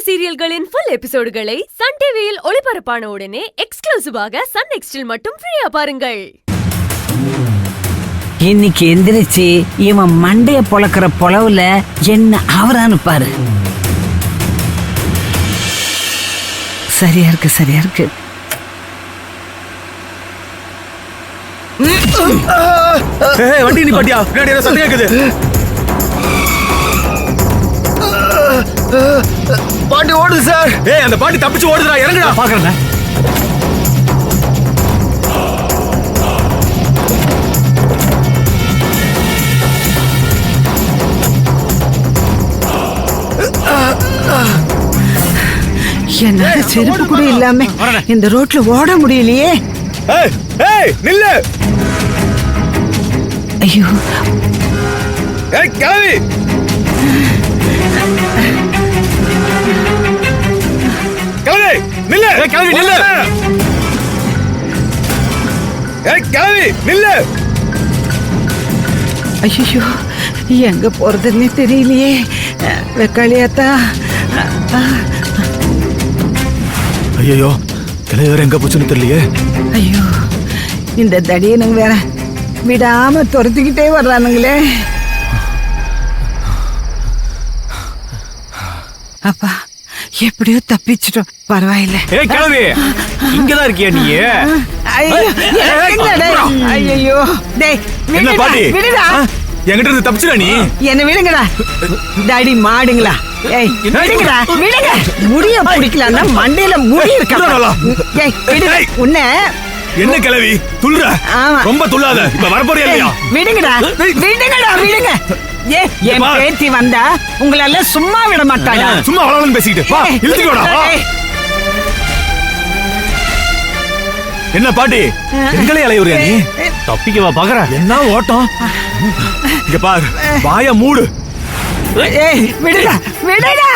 சீரியல்களின் full எபிசோடுகளை Sun டிவியில் ஒளிபரப்பான உடனே எக்ஸ்க்ளூசிவாக சன் நெக்ஸ்டில் மட்டும் ஃப்ரீயா பாருங்கள். இன்னைக்கு எந்திரிச்சு இவன் மண்டைய பொளக்கிற பொளவுல என்ன அவரான்னு பாரு. சரியா இருக்கு சரியா இருக்கு. வண்டி நீ பாட்டியா பின்னாடி சத்தம் கேக்குது. பாட்டி ஓடுது சார். அந்த பாட்டி தப்பிச்சு ஓடுதுடா, இறங்குடா. பாக்குறேன். என்னால செருப்பு கூட இல்லாம இந்த ரோட்ல ஓட முடியலையே. நில்லு. ஐயோ கிளவி. கிளவி நில்லு. கிளவி நில்லு. கிளவி நில்லு. ஐயோ எங்க போறதுன்னு தெரியலையே. வெக்காளியாத்தா. ஐயோ கிளவி வேற எங்க போச்சுன்னு தெரியலையே. ஐயோ இந்த தடியனுங்க வேற விடாம துரத்திக்கிட்டே வர்றானுங்களே. அப்பா எப்படியோ தப்பிச்சிட்டோம், பரவாயில்ல. கிளவி இங்கதான் இருக்கியா நீ? ஐயோ டேய் விடுடா. என்கிட்ட இருந்து தப்பிச்சுடா நீ. என்ன விடுங்கடா டாடி மாடுங்களா. ஏய் விடுங்கடா விடுங்க. முடிய பிடிக்கலன்னா மண்டையில முடி இருக்கா. ஏய் விடு. உன்னை என்ன கிளவி துள்ளுற? ரொம்ப துள்ளாத. இப்ப வரப்போறியா இல்லையா? விடுங்கடா விடுங்கடா விடுங்க. ஏ என் பேத்தி வந்தா உங்களால சும்மா விட மாட்டாடா. சும்மா வளவளன்னு பேசிக்கிட்டு வா, இழுத்துக்கோடா. என்ன பாட்டி எங்களே அலையுறியா நீ? தப்பிக்கவா பாக்குற? என்ன ஓட்டம். இங்க பாரு, வாய மூடு. ஏய் விடுடா விடுடா.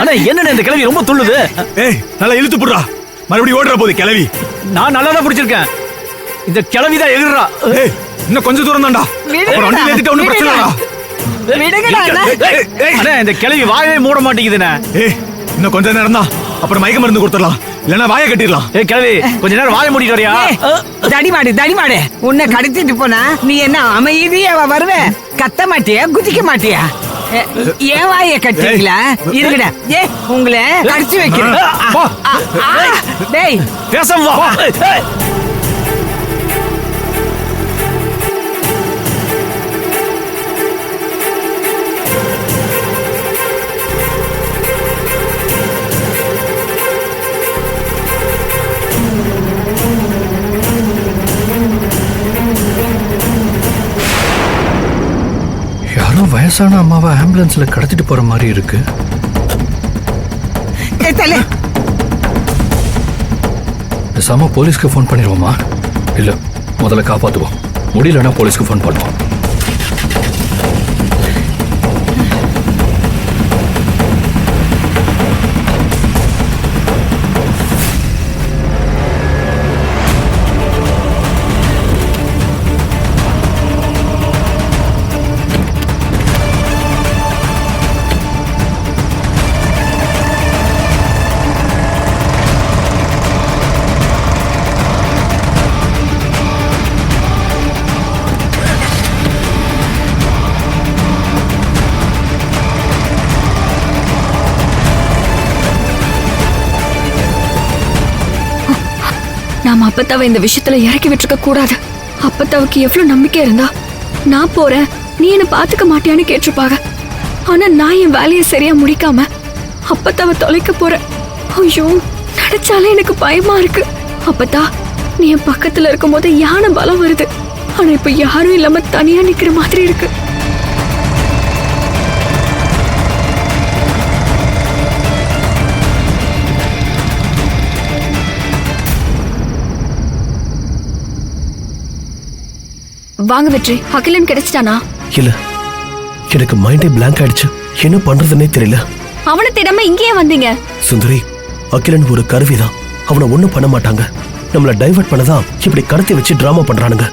அண்ணா என்னடா இந்த கிளவி ரொம்ப துள்ளுது. ஏய் நல்லா இழுத்து புடுறா. மறுபடியும் ஓடுற போது கிளவி. நான் நல்லா தான் பிடிச்சிருக்கேன். இந்த கிளவிதான் எகிறா. ஏய் இன்னும் கொஞ்சம் தூரம் தான்டா. அப்புறம் வண்டி ஏத்திட்ட ஒண்ணும் பிரச்சனை இல்லடா. விடுங்கடா. அண்ணா இந்த கிளவி வாயே மூட மாட்டேங்குதுனே. ஏய் இன்னும் கொஞ்ச நேரம் தான், அப்புறம் மயக்க மருந்து கொடுத்துடலாம். இல்லனா வாயை கட்டிடலாம். ஏய் கிளவி கொஞ்ச நேரம் வாயை மூடிட்டு வரியா? தடிமாடு உன்னை கடத்திட்டு போனா நீ என்ன அமைதியா வருவ? கத்த மாட்டியா குதிக்க மாட்டியா? ஏன் வாயை கட்டிங்களா? இருங்கடா. ஏ உங்களை கடிச்சு வைக்கிறேன். டேய் பேசம் வா. வயசான அம்மாவை ஆம்புலன்ஸ்ல கடத்திட்டு போற மாதிரி இருக்கு. பேசாம போலீஸ்க்கு ஃபோன் பண்ணிடுவோமா? இல்ல முதல்ல காப்பாத்துவோம். முடியலன்னா போலீஸ்க்கு ஃபோன் பண்ணுவோம். நாம அப்பத்தாவை இந்த விஷயத்துல இறக்கி விட்டுருக்க கூடாது. அப்பத்தாவுக்கு எவ்வளவு நம்பிக்கை இருந்தா நான் போறேன் நீ என்ன பாத்துக்க மாட்டியான்னு கேட்டிருப்பாங்க. ஆனா நான் என் வேலையை சரியா முடிக்காம அப்பத்தாவை தொலைக்க போறேன். ஐயோ நினைச்சாலே எனக்கு பயமா இருக்கு. அப்பத்தா நீ என் பக்கத்துல இருக்கும் போது யானை பலம் வருது. ஆனா இப்ப யாரும் இல்லாம தனியா நிக்கிற மாதிரி இருக்கு. வாங்க வெற்றி, அகிலன் கிடைச்சிட்டானா? இல்ல எனக்கு மைண்டே பிளாங்க் ஆயிடுச்சு. என்ன பண்றதுன்னே தெரியல. அவனை தேடாம இங்கேயே வந்தீங்க? சுந்தரி, அகிலன் ஒரு கருவிதான். அவனை ஒண்ணும் பண்ண மாட்டாங்க. நம்மள டைவர்ட் பண்ணதான் இப்படி கடத்தி வச்சு டிராமா பண்றானுங்க.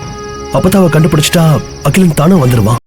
அப்பதான் அவ கண்டுபிடிச்சிட்டா அகிலன் தானே வந்துருவான்.